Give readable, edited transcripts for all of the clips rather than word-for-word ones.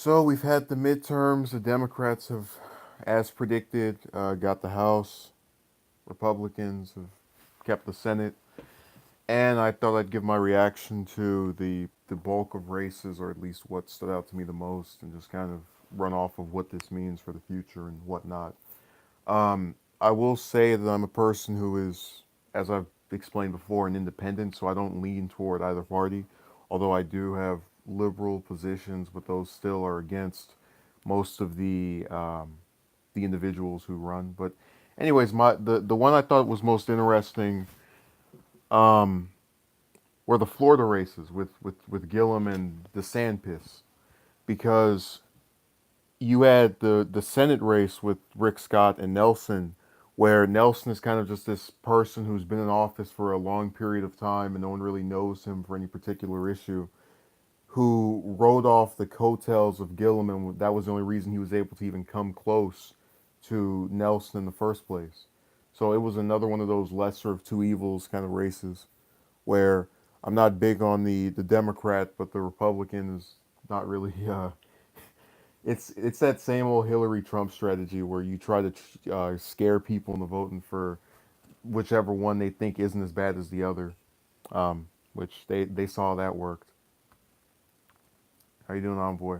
So we've had the midterms. The Democrats have, as predicted, got the House. Republicans have kept the Senate. And I thought I'd give my reaction to the bulk of races, or at least what stood out to me the most, and just kind of run off of what this means for the future and whatnot. I will say that I'm a person who is, as I've explained before, an independent, so I don't lean toward either party. Although I do have liberal positions, but those still are against most of the individuals who run. But, anyways, the one I thought was most interesting um, were the Florida races with Gillum and DeSantis, because you had the Senate race with Rick Scott and Nelson, where Nelson is kind of just this person who's been in office for a long period of time and no one really knows him for any particular issue, who rode off the coattails of Gillum, and that was the only reason he was able to even come close to Nelson in the first place. So it was another one of those lesser of two evils kind of races where I'm not big on the Democrat, but the Republican is not really it's that same old Hillary Trump strategy where you try to scare people into voting for whichever one they think isn't as bad as the other, which they saw that worked. How you doing, Envoy?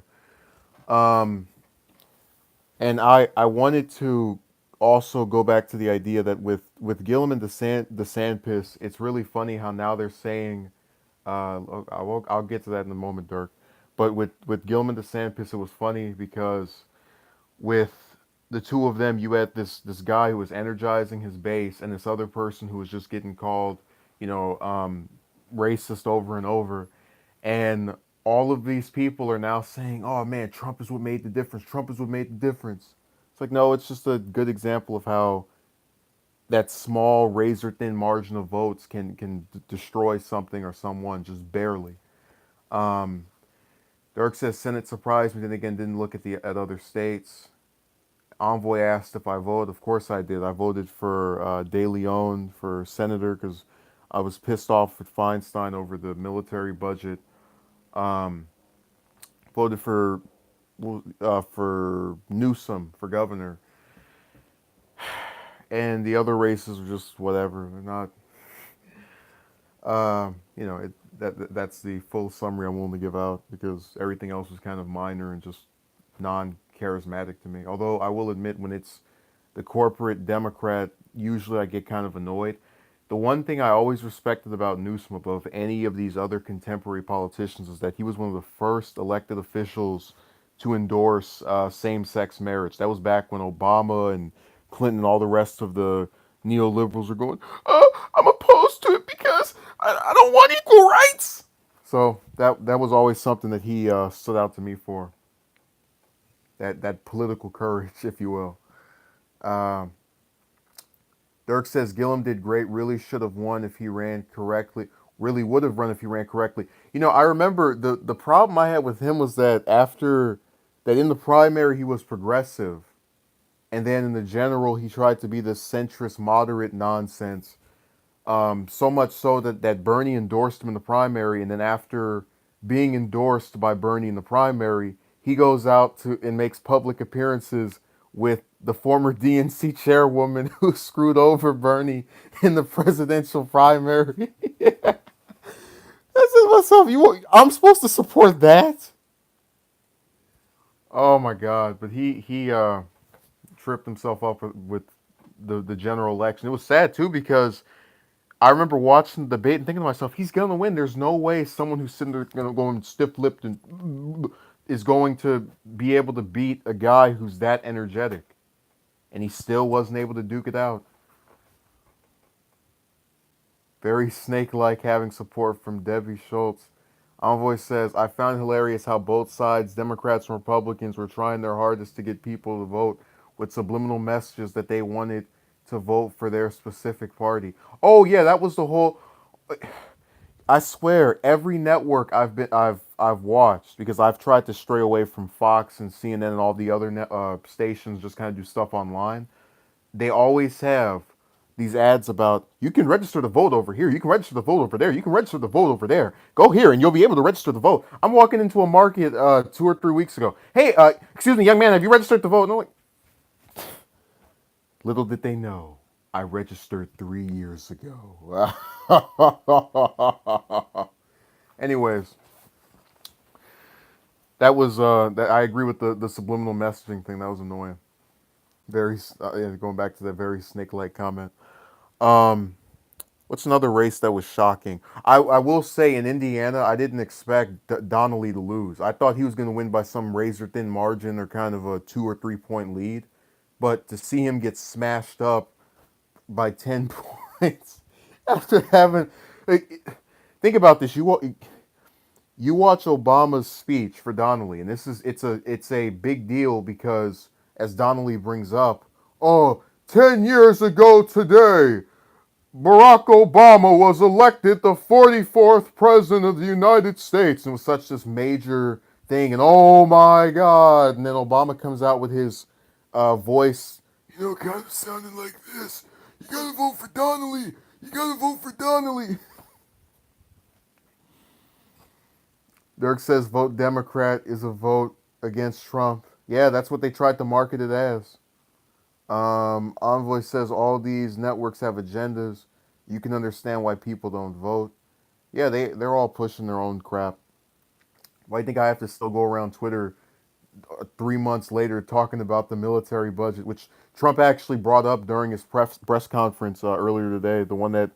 Um, and I wanted to also go back to the idea that with Gillum and DeSantis, it's really funny how now they're saying, I'll get to that in a moment, Dirk. But with Gillum and DeSantis, it was funny because with the two of them, you had this guy who was energizing his base, and this other person who was just getting called, you know, racist over and over, and all of these people are now saying, "Oh man, Trump is what made the difference. Trump is what made the difference." It's like, no, it's just a good example of how that small razor thin margin of votes can destroy something or someone just barely. Um, Dirk says Senate surprised me. Then again, didn't look at other states. Envoy asked if I voted. Of course I did. I voted for De Leon for senator because I was pissed off with Feinstein over the military budget. Um, Voted for Newsom for governor, and the other races were just whatever. They're not. That's the full summary I'm willing to give out because everything else was kind of minor and just non-charismatic to me. Although I will admit, when it's the corporate Democrat, usually I get kind of annoyed. The one thing I always respected about Newsom above any of these other contemporary politicians is that he was one of the first elected officials to endorse same-sex marriage. That was back when Obama and Clinton and all the rest of the neoliberals were going, I'm opposed to it because I don't want equal rights. So that was always something that he stood out to me for. That political courage, if you will. Um, Dirk says Gillum did great. Really should have won if he ran correctly. Really would have run if he ran correctly. You know, I remember the problem I had with him was that after that in the primary he was progressive, and then in the general he tried to be this centrist moderate nonsense. So much so that Bernie endorsed him in the primary, and then after being endorsed by Bernie in the primary, he goes out to and makes public appearances with the former DNC chairwoman who screwed over Bernie in the presidential primary. I said to myself, I'm supposed to support that? Oh my God! But he tripped himself up with the general election. It was sad too because I remember watching the debate and thinking to myself, he's going to win. There's no way someone who's sitting there going stiff lipped and is going to be able to beat a guy who's that energetic. And he still wasn't able to duke it out. Very snake like having support from Debbie Schultz. Envoy says, I found hilarious how both sides, Democrats and Republicans, were trying their hardest to get people to vote with subliminal messages that they wanted to vote for their specific party. Oh yeah, that was the whole. I swear, every network I've watched, because I've tried to stray away from Fox and CNN and all the other stations, just kind of do stuff online. They always have these ads about you can register to vote over here, you can register to vote over there, you can register to vote over there. Go here and you'll be able to register to vote. I'm walking into a market 2 or 3 weeks ago. Hey, excuse me, young man, have you registered to vote? And I'm like, little did they know, I registered 3 years ago. Anyways, that was that I agree with the subliminal messaging thing. That was annoying. Very yeah, going back to that very snake-like comment. Um, what's another race that was shocking? I will say in Indiana, I didn't expect Donnelly to lose. I thought he was going to win by some razor thin margin or kind of a 2 or 3 point lead, but to see him get smashed up by 10 points after having, like, think about this. You watch Obama's speech for Donnelly, and it's a big deal because as Donnelly brings up, oh, 10 years ago today, Barack Obama was elected the 44th president of the United States. And it was such this major thing. And oh my God. And then Obama comes out with his voice, kind of sounding like this. You gotta vote for Donnelly. You gotta vote for Donnelly. Dirk says vote Democrat is a vote against Trump. Yeah, that's what they tried to market it as. Envoy says all these networks have agendas. You can understand why people don't vote. Yeah, they're all pushing their own crap. Why do you think I have to still go around Twitter 3 months later talking about the military budget, which Trump actually brought up during his press conference earlier today, the one that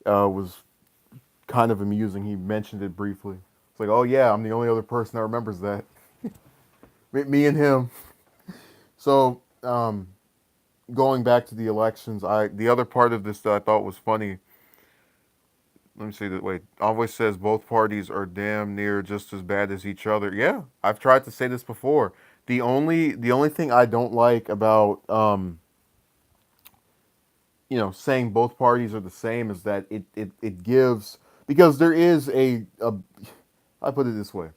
was kind of amusing. He mentioned it briefly. It's like, oh yeah, I'm the only other person that remembers that. Me and him. So, going back to the elections, the other part of this that I thought was funny. Let me see that. Wait, Envoy says both parties are damn near just as bad as each other. Yeah, I've tried to say this before. The only thing I don't like about saying both parties are the same is that it gives, because there is a I put it this way.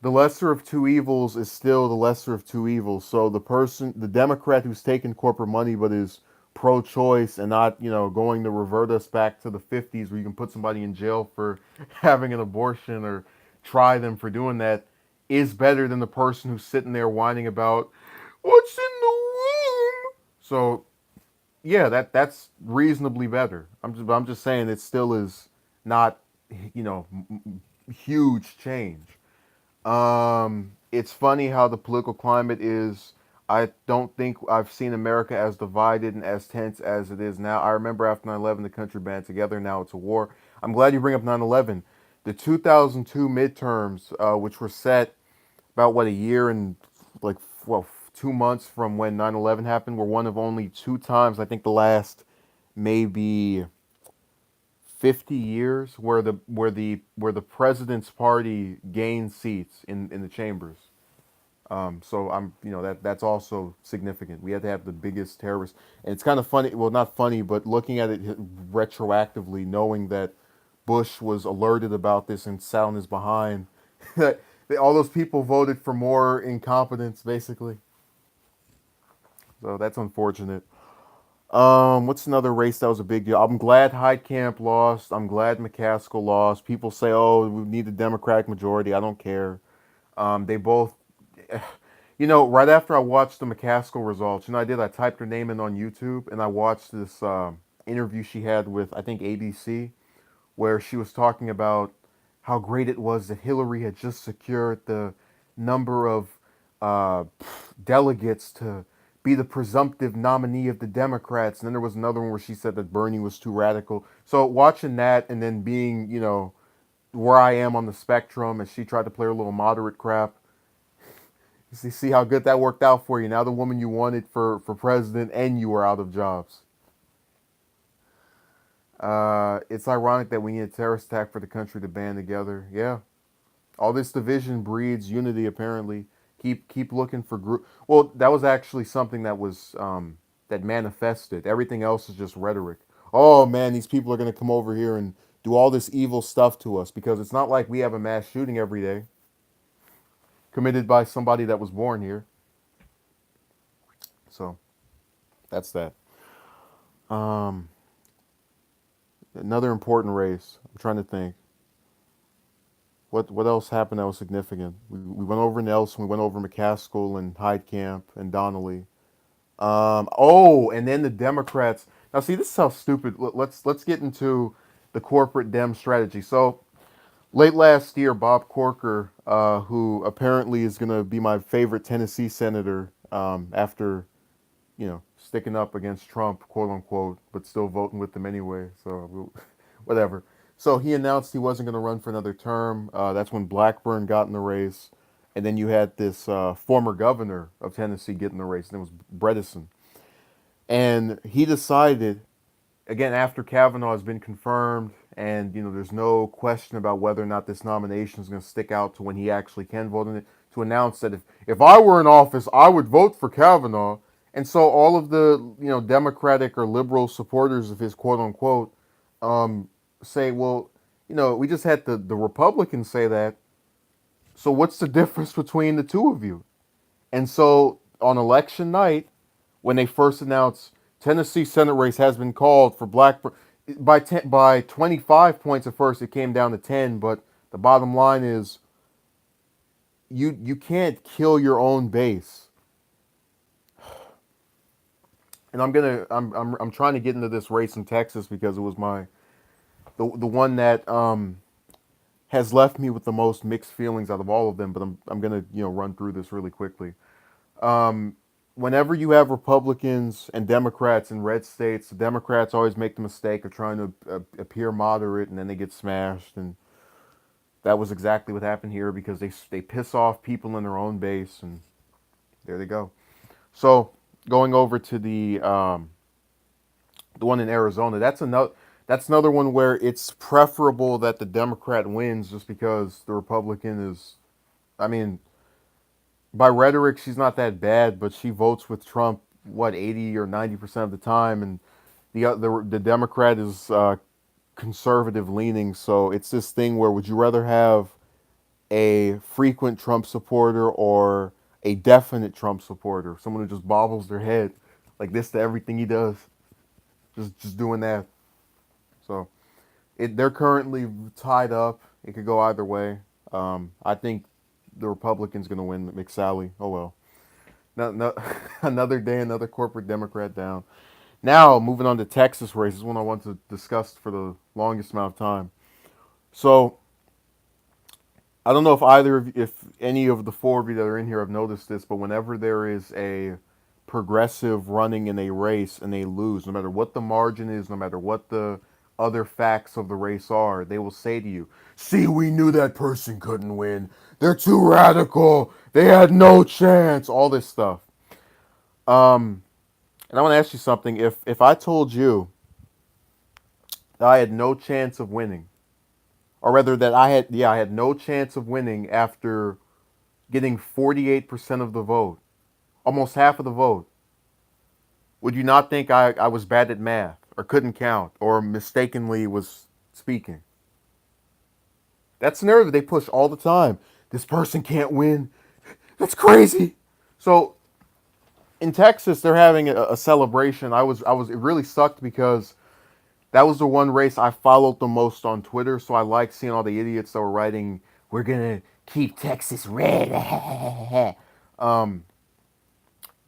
The lesser of two evils is still the lesser of two evils. So the Democrat who's taking corporate money but is pro-choice and not, going to revert us back to the 50s where you can put somebody in jail for having an abortion or try them for doing that, is better than the person who's sitting there whining about what's in the womb. So yeah, that's reasonably better. I'm just saying it still is not, huge change. It's funny how the political climate is. I don't think I've seen America as divided and as tense as it is now. I remember after 9/11, the country band together. Now it's a war. I'm glad you bring up 9/11. The 2002 midterms, which were set about what, a year and like, well, 2 months from when 9/11 happened, were one of only two times, I think the last maybe 50 years, where the president's party gained seats in the chambers. So that's also significant. We had to have the biggest terrorist, and it's kind of funny. Well, not funny, but looking at it retroactively, knowing that Bush was alerted about this and sat on his behind. That all those people voted for more incompetence, basically. So that's unfortunate. What's another race that was a big deal? I'm glad Heitkamp lost. I'm glad McCaskill lost. People say, "Oh, we need a Democratic majority." I don't care. They both, right after I watched the McCaskill results, I typed her name in on YouTube and I watched this interview she had with, I think, ABC, where she was talking about how great it was that Hillary had just secured the number of uh, delegates to be the presumptive nominee of the Democrats. And then there was another one where she said that Bernie was too radical. So watching that and then being, where I am on the spectrum, as she tried to play her little moderate crap, you see how good that worked out for you. Now the woman you wanted for president and you are out of jobs. It's ironic that we need a terrorist attack for the country to band together. Yeah, all this division breeds unity. Apparently, keep looking for group. Well, that was actually something that was that manifested. Everything else is just rhetoric. Oh man, these people are gonna come over here and do all this evil stuff to us, because it's not like we have a mass shooting every day committed by somebody that was born here. So that's that. Um, Another important race. I'm trying to think. What else happened that was significant? We went over Nelson, we went over McCaskill and Heidkamp and Donnelly. Oh, and then the Democrats. Now, see, this is how stupid. Let's get into the corporate Dem strategy. So late last year, Bob Corker, who apparently is going to be my favorite Tennessee senator, after sticking up against Trump, quote unquote, but still voting with them anyway. So whatever. So he announced he wasn't going to run for another term. That's when Blackburn got in the race, and then you had this former governor of Tennessee get in the race, and it was Bredesen. And he decided, again, after Kavanaugh has been confirmed, and there's no question about whether or not this nomination is going to stick out to when he actually can vote in it, to announce that if I were in office, I would vote for Kavanaugh. And so all of the Democratic or liberal supporters of his, quote unquote, say, well, we just had the Republicans say that. So what's the difference between the two of you? And so on election night, when they first announced Tennessee Senate race has been called for Blackburn by 25 points at first, it came down to 10. But the bottom line is, you can't kill your own base. And I'm trying to get into this race in Texas because it was the one that has left me with the most mixed feelings out of all of them. But I'm gonna run through this really quickly. Um, Whenever you have Republicans and Democrats in red states, the Democrats always make the mistake of trying to appear moderate, and then they get smashed. And that was exactly what happened here because they piss off people in their own base, and there they go. So going over to the one in Arizona, that's another one where it's preferable that the Democrat wins just because the Republican is. I mean, by rhetoric, she's not that bad, but she votes with Trump, what, 80 or 90% of the time, and the Democrat is conservative leaning. So it's this thing where, would you rather have a frequent Trump supporter or a definite Trump supporter, someone who just bobbles their head like this to everything he does, just doing that. So they're currently tied up. It could go either way. I think the Republican's going to win McSally. Oh well. No, no, another day, another corporate Democrat down. Now, moving on to Texas race, this is one I want to discuss for the longest amount of time. So, I don't know if any of the four of you that are in here have noticed this, but whenever there is a progressive running in a race and they lose, no matter what the margin is, no matter what the other facts of the race are, they will say to you, "See, we knew that person couldn't win. They're too radical. They had no chance." All this stuff. Um, And I want to ask you something. If I told you that I had no chance of winning, or rather that I had no chance of winning after getting 48% of the vote, almost half of the vote, would you not think I was bad at math or couldn't count or mistakenly was speaking? That's the narrative they push all the time. This person can't win. That's crazy. So in Texas, they're having a celebration. It really sucked because that was the one race I followed the most on Twitter, so I like seeing all the idiots that were writing, "We're gonna keep Texas red," um,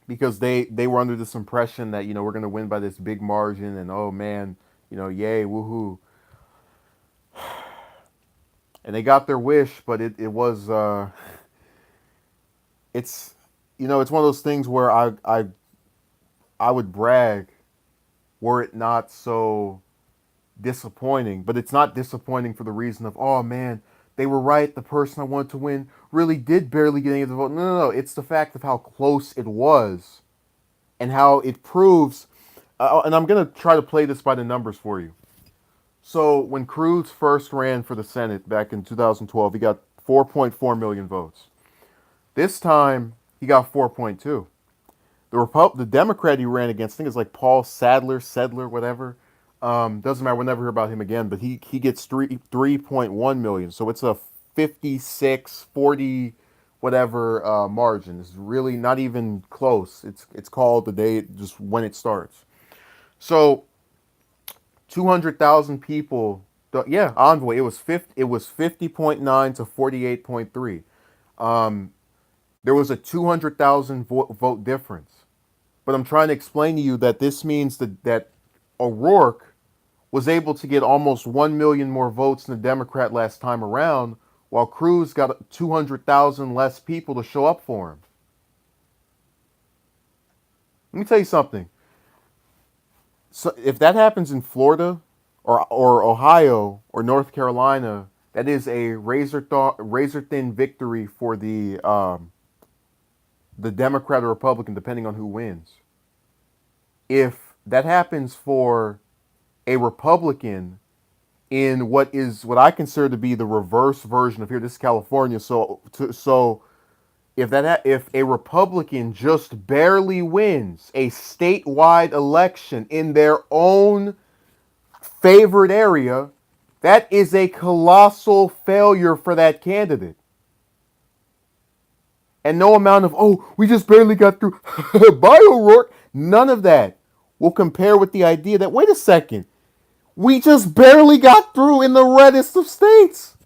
because they were under this impression that we're gonna win by this big margin, and oh man, yay, woohoo, and they got their wish, but it was it's it's one of those things where I would brag were it not so disappointing, but it's not disappointing for the reason of, oh man, they were right. The person I wanted to win really did barely get any of the vote. No, no, no. It's the fact of how close it was and how it proves. And I'm going to try to play this by the numbers for you. So when Cruz first ran for the Senate back in 2012, he got 4.4 million votes. This time, he got 4.2. The Democrat he ran against, I think it's like Paul Sedler, whatever. Doesn't matter. We'll never hear about him again. But he gets 3.1 million. So it's a 56-40 whatever margin. It's really not even close. It's called the day just when it starts. So 200,000 people. Yeah, Envoy. It was 50. It was 50.9 to 48.3. Um, there was a 200,000 vote difference. But I'm trying to explain to you that this means that O'Rourke was able to get almost 1 million more votes than the Democrat last time around, while Cruz got 200,000 less people to show up for him. Let me tell you something. So if that happens in Florida or Ohio or North Carolina, that is a razor thin victory for the Democrat or Republican, depending on who wins. If that happens for a Republican in what I consider to be the reverse version of here, this is California. So if a Republican just barely wins a statewide election in their own favored area, that is a colossal failure for that candidate. And no amount of, oh, we just barely got through by O'Rourke, none of that will compare with the idea that, wait a second, we just barely got through in the reddest of states.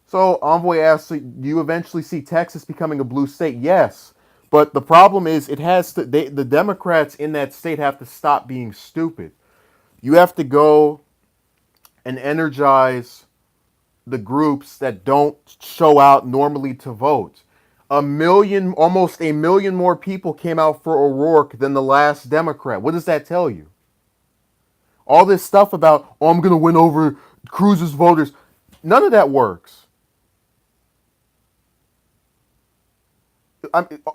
So Envoy asks, do you eventually see Texas becoming a blue state? Yes. But the problem is it has to the Democrats in that state have to stop being stupid. You have to go and energize the groups that don't show out normally to vote. Almost a million more people came out for O'Rourke than the last Democrat. What does that tell you? All this stuff about, oh, I'm going to win over Cruz's voters. None of that works.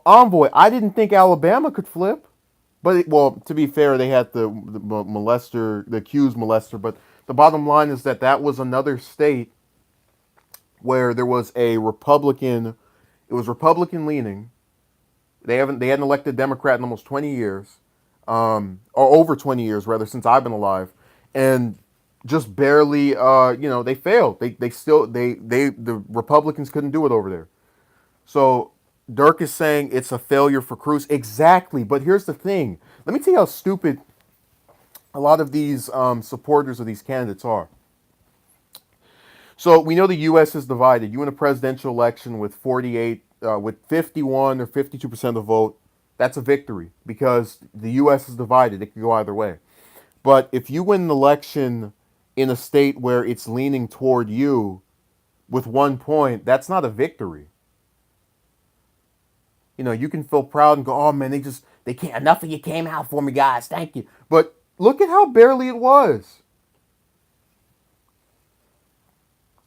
Envoy, I didn't think Alabama could flip. But, well, to be fair, they had the molester, the accused molester. But the bottom line is that was another state where there was a Republican, it was Republican leaning. They hadn't elected a Democrat in almost 20 years, or over 20 years rather, since I've been alive, and just barely, they failed. The Republicans couldn't do it over there. So Dirk is saying it's a failure for Cruz. Exactly, but here's the thing. Let me tell you how stupid a lot of these supporters of these candidates are. So we know the U.S. is divided. You win a presidential election with 51 or 52% of the vote. That's a victory because the U.S. is divided. It can go either way. But if you win an election in a state where it's leaning toward you with 1 point, that's not a victory. You can feel proud and go, oh man, they can't, enough of you came out for me, guys. Thank you. But look at how barely it was.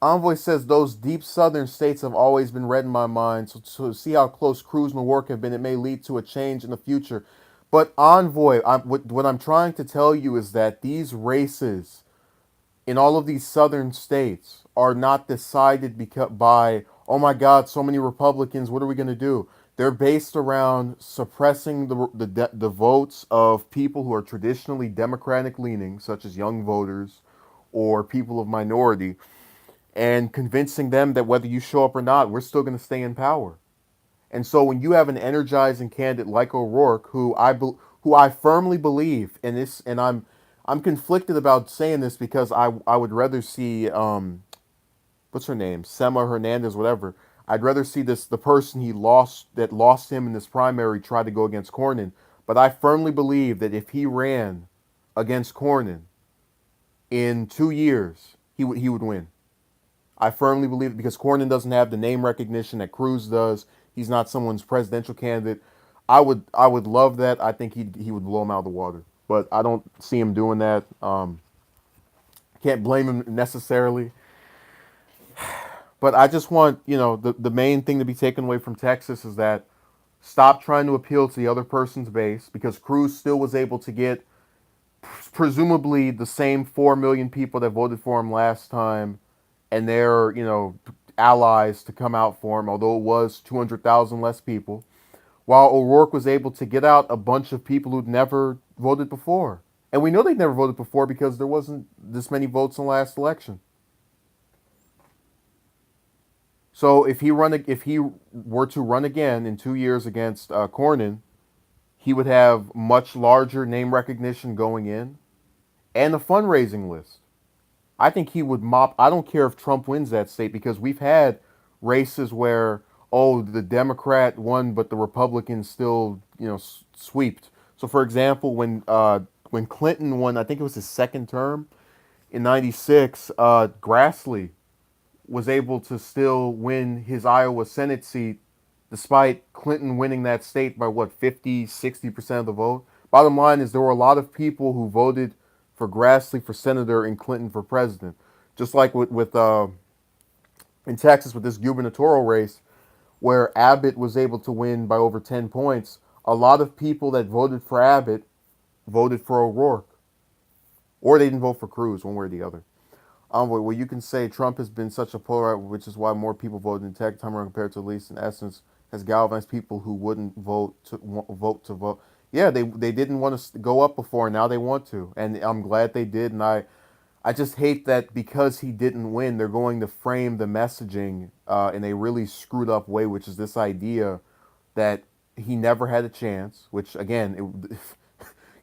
Envoy says those deep southern states have always been red in my mind. So to see how close Cruz and O'Rourke have been, it may lead to a change in the future. But Envoy, what I'm trying to tell you is that these races in all of these southern states are not decided by, oh my God, so many Republicans, what are we going to do? They're based around suppressing the votes of people who are traditionally Democratic leaning, such as young voters or people of minority, and convincing them that whether you show up or not, we're still going to stay in power. And so when you have an energizing candidate like O'Rourke, who I firmly believe in this, and I'm conflicted about saying this because I would rather see what's her name, Sema Hernandez, whatever. I'd rather see the person that lost him in this primary try to go against Cornyn. But I firmly believe that if he ran against Cornyn in 2 years, he would win. I firmly believe it because Cornyn doesn't have the name recognition that Cruz does. He's not someone's presidential candidate. I would love that. I think he would blow him out of the water, but I don't see him doing that. Can't blame him necessarily. But I just want the main thing to be taken away from Texas is that stop trying to appeal to the other person's base because Cruz still was able to get presumably the same 4 million people that voted for him last time and their, allies to come out for him, although it was 200,000 less people, while O'Rourke was able to get out a bunch of people who'd never voted before. And we know they'd never voted before because there wasn't this many votes in the last election. So if he were to run again in 2 years against Cornyn, he would have much larger name recognition going in and a fundraising list. I think he would mop. I don't care if Trump wins that state because we've had races where, oh, the Democrat won but the Republicans still swept. So for example, when Clinton won, I think it was his second term in '96, Grassley was able to still win his Iowa Senate seat despite Clinton winning that state by what, 50, 60% of the vote. Bottom line is there were a lot of people who voted for Grassley for senator and Clinton for president. Just like with in Texas with this gubernatorial race where Abbott was able to win by over 10 points, a lot of people that voted for Abbott voted for O'Rourke. Or they didn't vote for Cruz, one way or the other. Well, you can say Trump has been such a polar, which is why more people voted in Tech time compared to least in essence has galvanized people who wouldn't vote to vote. Yeah, they didn't want to go up before, now they want to, and I'm glad they did. And I just hate that because he didn't win, they're going to frame the messaging in a really screwed up way, which is this idea that he never had a chance. Which again,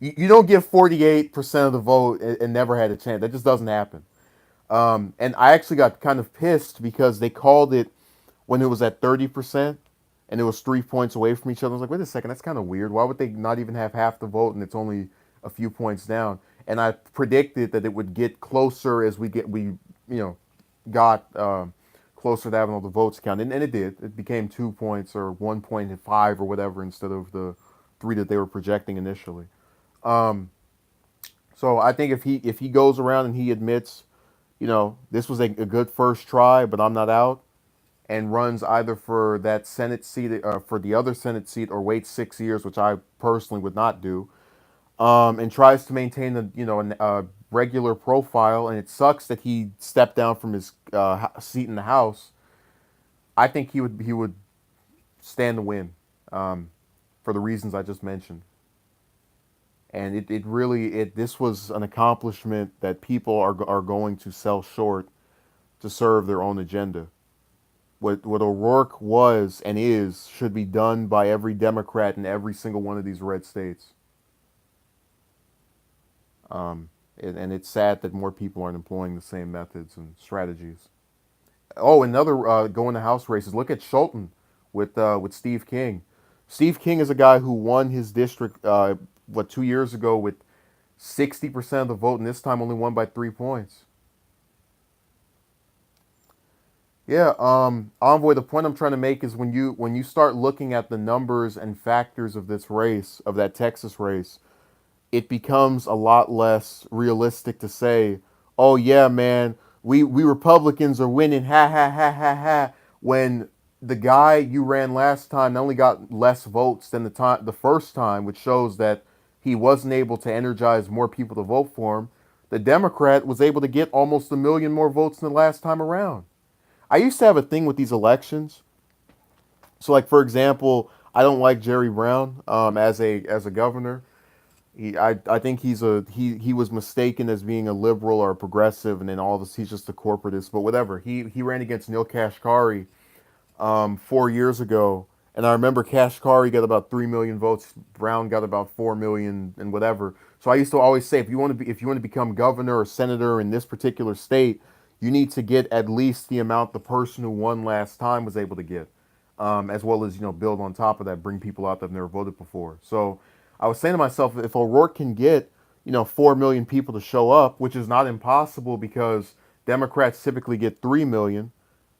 you don't give 48% of the vote and never had a chance. That just doesn't happen. And I actually got kind of pissed because they called it when it was at 30% and it was 3 points away from each other. I was like, wait a second, that's kind of weird. Why would they not even have half the vote and it's only a few points down? And I predicted that it would get closer as got closer to having all the votes counted, and it did. It became 2 points or 1.5 or whatever instead of the three that they were projecting initially. Um, so I think if he goes around and he admits, this was a good first try, but I'm not out, and runs either for that Senate seat, for the other Senate seat, or waits 6 years, which I personally would not do, and tries to maintain a regular profile, and it sucks that he stepped down from his seat in the House. I think he would stand to win, for the reasons I just mentioned. And it really this was an accomplishment that people are going to sell short to serve their own agenda. What O'Rourke was and is should be done by every Democrat in every single one of these red states. And it's sad that more people aren't employing the same methods and strategies. Oh, another going to House races. Look at Schulten with Steve King. Steve King is a guy who won his district 2 years ago with 60% of the vote, and this time only won by 3 points. Yeah, Envoy. The point I'm trying to make is when you start looking at the numbers and factors of this race, of that Texas race, it becomes a lot less realistic to say, "Oh yeah, man, we Republicans are winning, ha ha ha ha ha." When the guy you ran last time not only got less votes than the first time, which shows that he wasn't able to energize more people to vote for him. The Democrat was able to get almost 1 million more votes than the last time around. I used to have a thing with these elections. So, like for example, I don't like Jerry Brown as a governor. I think he was mistaken as being a liberal or a progressive, and then all this he's just a corporatist. But whatever. He ran against Neil Kashkari 4 years ago, and I remember Kashkari got about 3 million votes. Brown got about 4 million and whatever. So I used to always say, if you want to become governor or senator in this particular state, you need to get at least the amount the person who won last time was able to get, as well as build on top of that, bring people out that have never voted before. So I was saying to myself, if O'Rourke can get 4 million people to show up, which is not impossible because Democrats typically get 3 million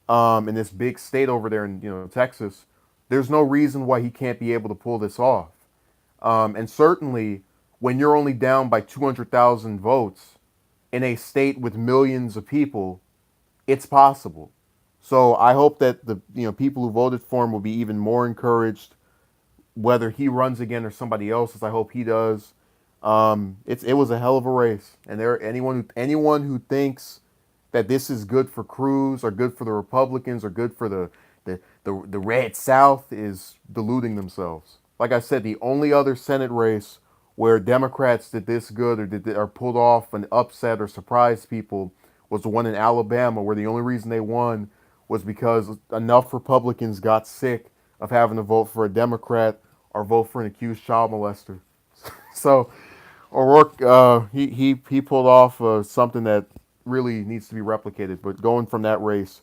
in this big state over there in Texas, there's no reason why he can't be able to pull this off. And certainly, when you're only down by 200,000 votes in a state with millions of people, it's possible. So I hope that the people who voted for him will be even more encouraged, whether he runs again or somebody else, as I hope he does. It was a hell of a race, and anyone who thinks that this is good for Cruz or good for the Republicans or good for the red South is deluding themselves. Like I said, the only other Senate race where Democrats did this good or pulled off an upset or surprised people was the one in Alabama, where the only reason they won was because enough Republicans got sick of having to vote for a Democrat or vote for an accused child molester. So O'Rourke, he pulled off something that really needs to be replicated. But going from that race,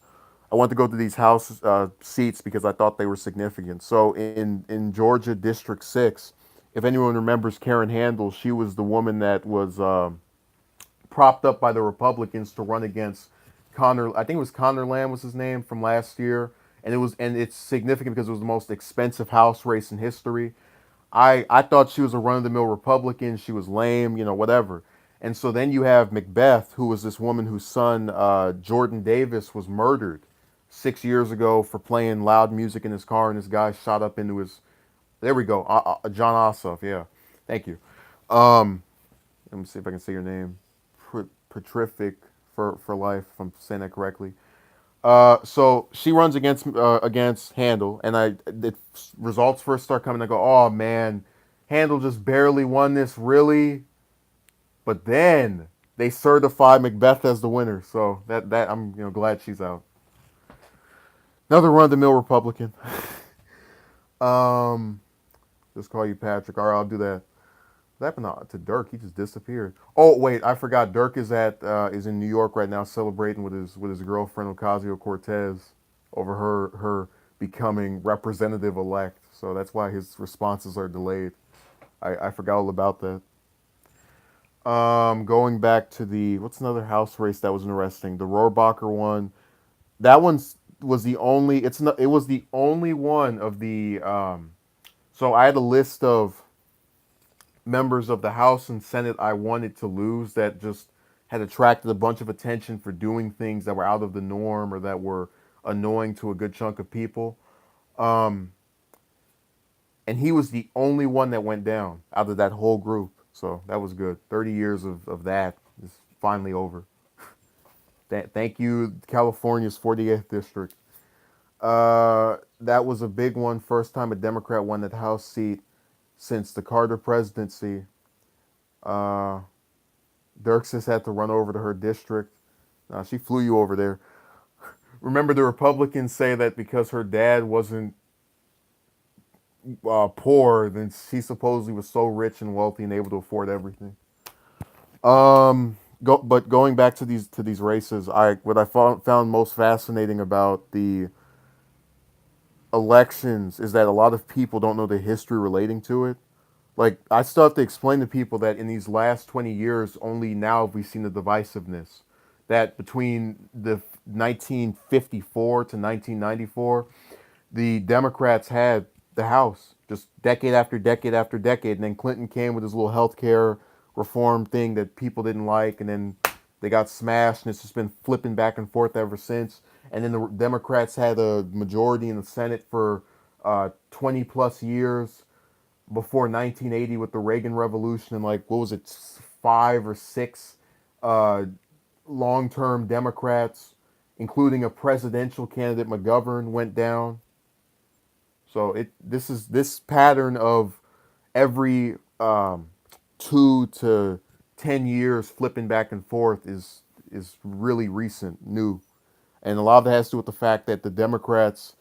I want to go to these House seats because I thought they were significant. So in Georgia District 6, if anyone remembers Karen Handel, she was the woman that was propped up by the Republicans to run against Connor. I think it was Connor Lamb was his name from last year, and it's significant because it was the most expensive House race in history. I thought she was a run of the mill Republican. She was lame, whatever. And so then you have Macbeth, who was this woman whose son Jordan Davis was murdered 6 years ago for playing loud music in his car, and this guy shot up into his. There we go, John Ossoff. Yeah, thank you. Um, Let me see if I can say your name. Petrific for life, if I'm saying that correctly. So she runs against Handel, and the results first start coming. I go, oh man, Handel just barely won this, really. But then they certify Macbeth as the winner, so that I'm glad she's out. Another run of the mill Republican. um, just call you Patrick. All right, I'll do that. What happened to Dirk? He just disappeared. Oh wait, I forgot. Dirk is in New York right now, celebrating with his girlfriend Ocasio Cortez over her becoming representative elect. So that's why his responses are delayed. I forgot all about that. Going back to the what's another house race that was interesting? The Rohrabacher one. That one was the only. It's not. It was the only one of the. So I had a list of members of the House and Senate I wanted to lose that just had attracted a bunch of attention for doing things that were out of the norm or that were annoying to a good chunk of people. Um, and he was the only one that went down out of that whole group. So that was good. 30 years of that is finally over. Thank you, California's 48th district. That was a big one. First time a Democrat won that House seat since the Carter presidency. Uh, Dirksis had to run over to her district. She flew you over there. Remember, the Republicans say that because her dad wasn't poor, then she supposedly was so rich and wealthy and able to afford everything. But going back to these races, what I found most fascinating about the elections is that a lot of people don't know the history relating to it. Like, I still have to explain to people that in these last 20 years, only now have we seen the divisiveness. That between the 1954 to 1994, the Democrats had the House just decade after decade after decade. And then Clinton came with his little health care reform thing that people didn't like. And then they got smashed. And it's just been flipping back and forth ever since. And then the Democrats had a majority in the Senate for 20 plus years before 1980 with the Reagan Revolution, and like what was it, five or six uh, long-term Democrats, including a presidential candidate McGovern, went down. So this pattern of every 2 to 10 years flipping back and forth is really recent, new, and a lot of it has to do with the fact that the Democrats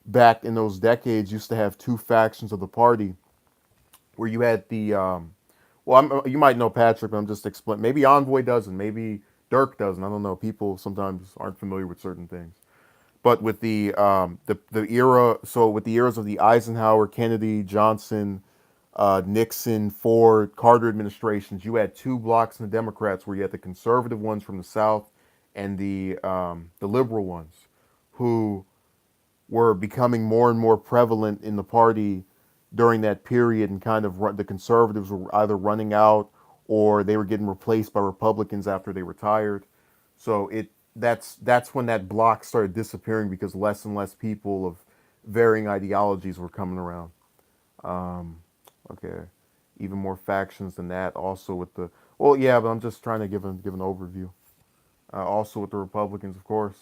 back in those decades used to have two factions of the party where you had the you might know Patrick, but I'm just explaining. Maybe Envoy doesn't. Maybe Dirk doesn't. I don't know. People sometimes aren't familiar with certain things. But with the era, so with the eras of the Eisenhower, Kennedy, Johnson, Nixon, Ford, Carter administrations, you had two blocks in the Democrats where you had the conservative ones from the South and the liberal ones, who were becoming more and more prevalent in the party during that period, and kind of the conservatives were either running out or they were getting replaced by Republicans after they retired. So that's when that block started disappearing because less and less people of varying ideologies were coming around. Um, okay, even more factions than that. Also with the yeah, but I'm just trying to give an overview. Also with the Republicans, of course.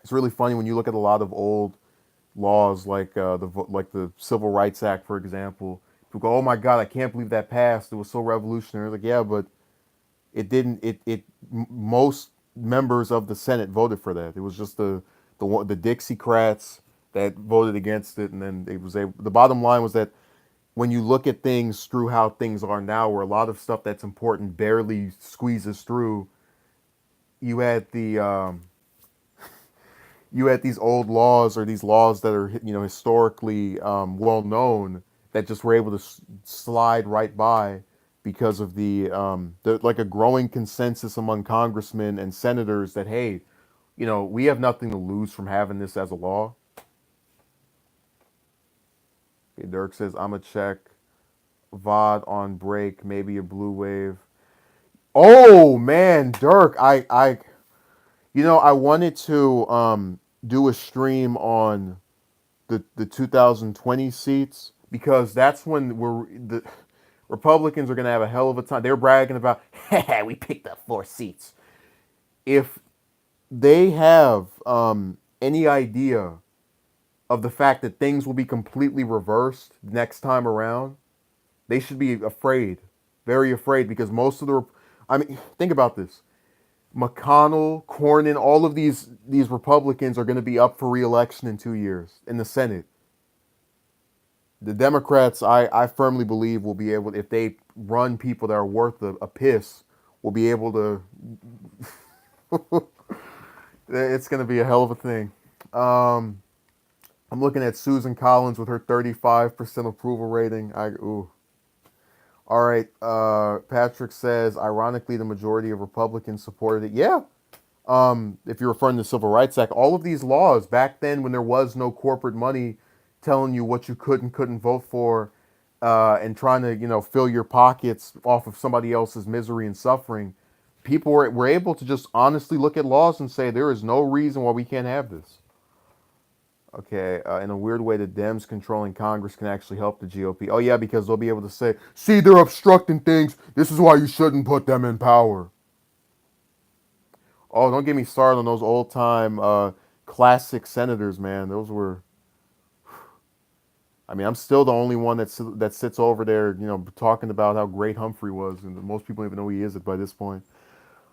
It's really funny when you look at a lot of old laws like the Civil Rights Act, for example. People go, "Oh my God, I can't believe that passed. It was so revolutionary." Like, yeah, but it didn't. Most members of the Senate voted for that. It was just the Dixiecrats that voted against it, and then it was able. The bottom line was that when you look at things through how things are now, where a lot of stuff that's important barely squeezes through, you had you had these old laws or these laws that are historically well known that just were able to slide right by because of the like a growing consensus among congressmen and senators that hey, we have nothing to lose from having this as a law. Okay, Dirk says I'm a check VOD on break, maybe a blue wave. Oh man, Dirk, I wanted to do a stream on the 2020 seats because that's when the Republicans are going to have a hell of a time. They're bragging about, hey, we picked up 4 seats. If they have any idea of the fact that things will be completely reversed next time around, they should be afraid, very afraid, because most of the, I mean, think about this. McConnell, Cornyn, all of these Republicans are going to be up for re-election in 2 years in the Senate. The Democrats, I firmly believe, will be able, if they run people that are worth a piss, will be able to. It's going to be a hell of a thing. Um, I'm looking at Susan Collins with her 35% approval rating. Ooh. All right. Patrick says, ironically, the majority of Republicans supported it. Yeah. If you're referring to the Civil Rights Act, all of these laws back then when there was no corporate money telling you what you could and couldn't vote for, and trying to, fill your pockets off of somebody else's misery and suffering, people were able to just honestly look at laws and say, there is no reason why we can't have this. Okay, in a weird way, the Dems controlling Congress can actually help the GOP. Oh, yeah, because they'll be able to say, see, they're obstructing things. This is why you shouldn't put them in power. Oh, don't get me started on those old time classic senators, man. Those were. I mean, I'm still the only one that sits over there, talking about how great Humphrey was, and most people don't even know who he is by this point.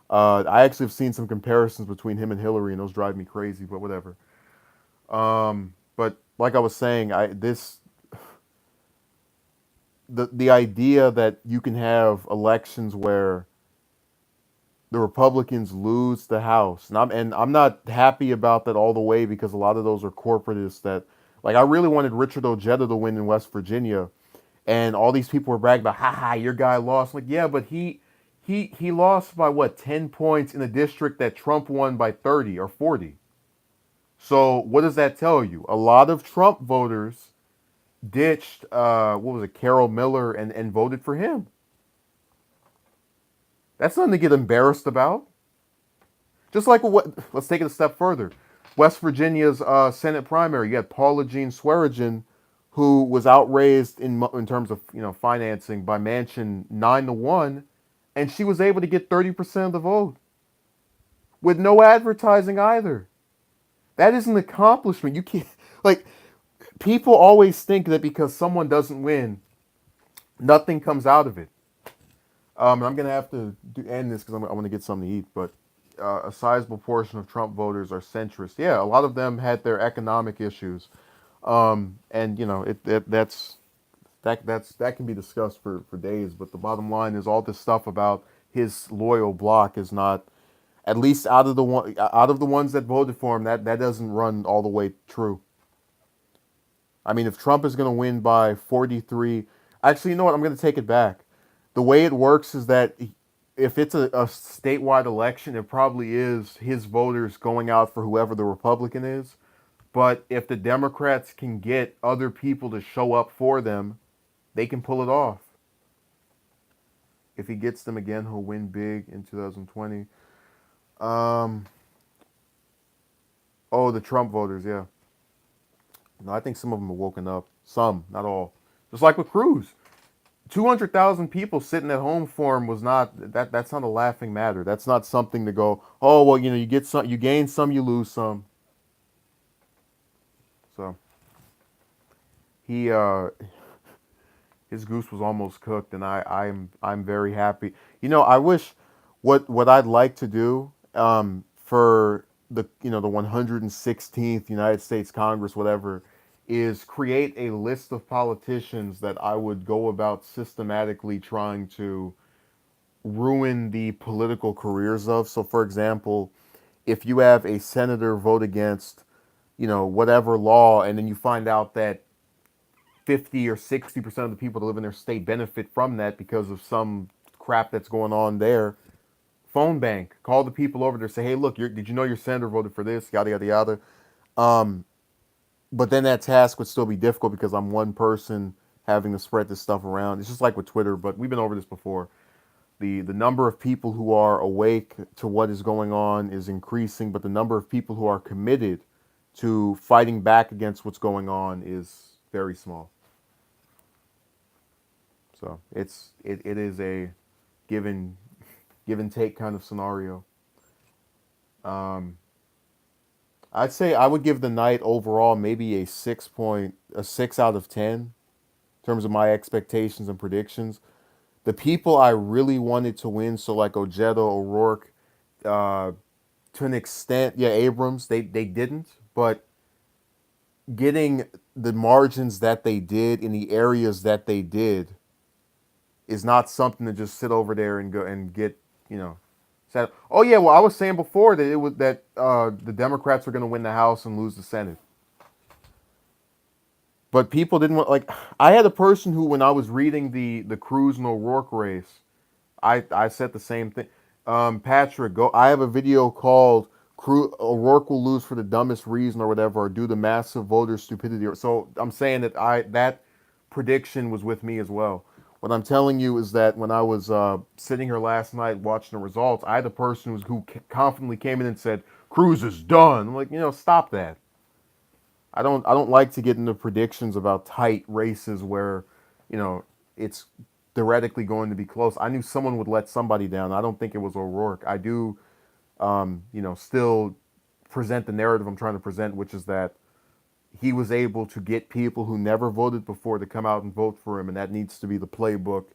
I actually have seen some comparisons between him and Hillary, and those drive me crazy. But whatever. But like I was saying, the idea that you can have elections where the Republicans lose the House, and I'm not happy about that all the way because a lot of those are corporatists that, like, I really wanted Richard Ojeda to win in West Virginia, and all these people were bragging about, haha, your guy lost. I'm like, yeah, but he lost by what, 10 points in a district that Trump won by 30 or 40. So what does that tell you? A lot of Trump voters ditched what was it, Carol Miller, and voted for him. That's nothing to get embarrassed about. Just like what? Let's take it a step further. West Virginia's Senate primary, you had Paula Jean Swearengin, who was outraised in terms of financing by Manchin 9-1, and she was able to get 30% of the vote with no advertising either. That is an accomplishment. You can't, like, people always think that because someone doesn't win, nothing comes out of it. I'm gonna have to end this because I'm gonna get something to eat. But a sizable portion of Trump voters are centrist. Yeah, a lot of them had their economic issues, and that can be discussed for days. But the bottom line is all this stuff about his loyal bloc is not, at least out of the ones that voted for him, that doesn't run all the way true. I mean, if Trump is going to win by 43, actually, you know what? I'm going to take it back. The way it works is that if it's a statewide election, it probably is his voters going out for whoever the Republican is. But if the Democrats can get other people to show up for them, they can pull it off. If he gets them again, he'll win big in 2020. Um, oh, the Trump voters, yeah. No, I think some of them have woken up. Some, not all. Just like with Cruz. 200,000 people sitting at home for him was not that's not a laughing matter. That's not something to go, oh well, you get some, you gain some, you lose some. So he his goose was almost cooked, and I'm very happy. I wish what I'd like to do for the 116th United States Congress, whatever, is create a list of politicians that I would go about systematically trying to ruin the political careers of. So, for example, if you have a senator vote against, whatever law, and then you find out that 50 or 60% of the people that live in their state benefit from that because of some crap that's going on there, phone bank, call the people over there, say, hey, look, did you know your senator voted for this? Yada, yada, yada. Um, but then that task would still be difficult because I'm one person having to spread this stuff around. It's just like with Twitter, but we've been over this before. The number of people who are awake to what is going on is increasing, but the number of people who are committed to fighting back against what's going on is very small. So it is a give and give and take kind of scenario. Um, I'd say I would give the night overall maybe a 6 out of 10 in terms of my expectations and predictions. The people I really wanted to win, so like Ojeda, O'Rourke, uh, to an extent, yeah, Abrams, they didn't, but getting the margins that they did in the areas that they did is not something to just sit over there and go and get, you know, said. Oh yeah, well I was saying before that it was that the Democrats were going to win the House and lose the Senate. But people didn't want, like, I had a person who, when I was reading the Cruz and O'Rourke race, I said the same thing. Patrick, go. I have a video called O'Rourke will lose for the dumbest reason or whatever, or due to massive voter stupidity. So I'm saying that that prediction was with me as well. What I'm telling you is that when I was sitting here last night watching the results, I had a person who confidently came in and said Cruz is done. I'm like, stop that. I don't like to get into predictions about tight races where, you know, it's theoretically going to be close. I knew someone would let somebody down. I don't think it was O'Rourke. I do, still present the narrative I'm trying to present, which is that he was able to get people who never voted before to come out and vote for him, and that needs to be the playbook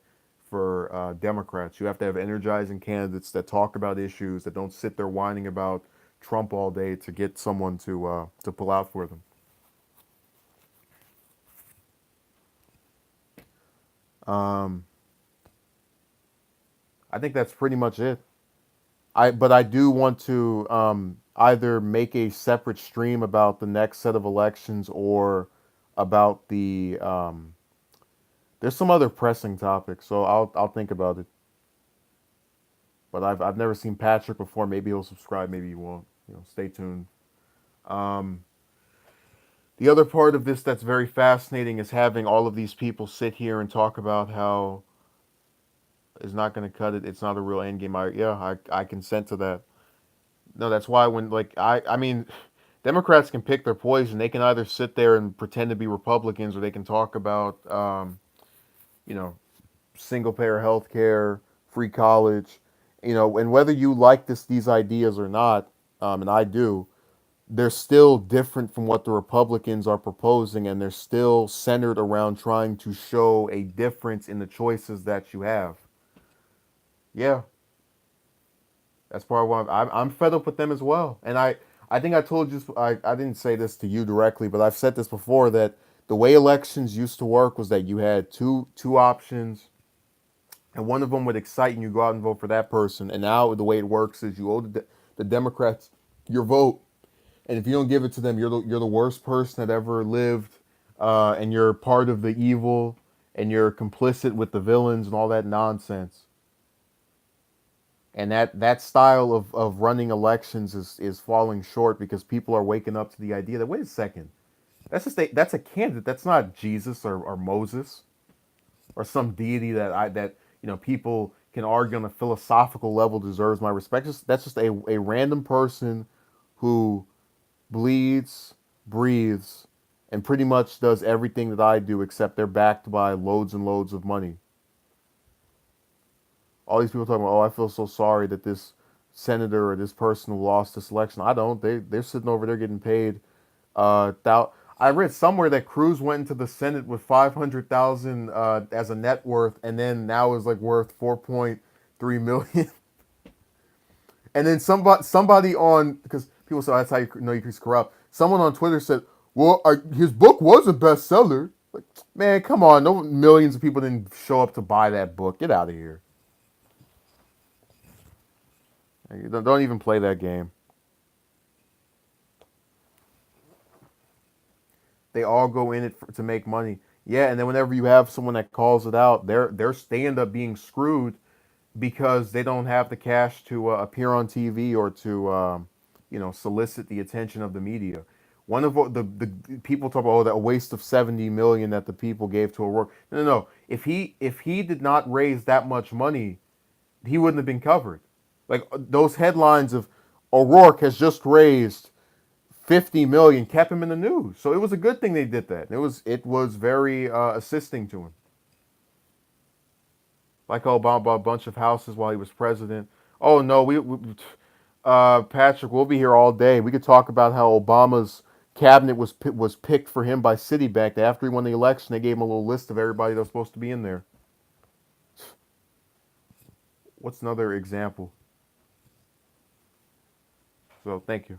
for Democrats. You have to have energizing candidates that talk about issues, that don't sit there whining about Trump all day to get someone to pull out for them. Um, I think that's pretty much it. But I do want to either make a separate stream about the next set of elections or about the there's some other pressing topics, so I'll think about it. But I've never seen Patrick before. Maybe he'll subscribe, maybe he won't. Stay tuned. Um, the other part of this that's very fascinating is having all of these people sit here and talk about how it's not going to cut it. It's not a real end game. I consent to that. No, that's why when, like, I mean, Democrats can pick their poison. They can either sit there and pretend to be Republicans, or they can talk about you know single payer health care, free college, and whether you like these ideas or not, and I do, they're still different from what the Republicans are proposing, and they're still centered around trying to show a difference in the choices that you have. Yeah, that's part of why I'm fed up with them as well. And I think I told you, I didn't say this to you directly, but I've said this before, that the way elections used to work was that you had two options, and one of them would excite you, you go out and vote for that person. And now the way it works is you owe the Democrats your vote, and if you don't give it to them, you're the worst person that ever lived, and you're part of the evil, and you're complicit with the villains and all that nonsense. And that style of running elections is falling short because people are waking up to the idea that, wait a second, that's a candidate, that's not Jesus or Moses or some deity that people can argue on a philosophical level deserves my respect. That's just a random person who bleeds, breathes, and pretty much does everything that I do, except they're backed by loads and loads of money. All these people talking about, oh, I feel so sorry that this senator or this person who lost this election. I don't. They're sitting over there getting paid. I read somewhere that Cruz went into the Senate with 500,000 as a net worth, and then now is like worth 4.3 million. And then somebody on, because People say that's how you know he's corrupt. Someone on Twitter said, "Well, his book was a bestseller." Like, man, come on! No millions of people didn't show up to buy that book. Get out of here! Don't even play that game. They all go in it to make money. Yeah, and then whenever you have someone that calls it out, they end up being screwed because they don't have the cash to appear on TV or to solicit the attention of the media. One of the people talk about that waste of 70 million that the people gave to O'Rourke. No, no, no. If he did not raise that much money, he wouldn't have been covered. Like those headlines of O'Rourke has just raised 50 million kept him in the news. So it was a good thing they did that. It was very assisting to him. Like Obama bought a bunch of houses while he was president. Oh no, Patrick, we'll be here all day. We could talk about how Obama's cabinet was picked for him by Citibank. After he won the election, they gave him a little list of everybody that was supposed to be in there. What's another example? So thank you.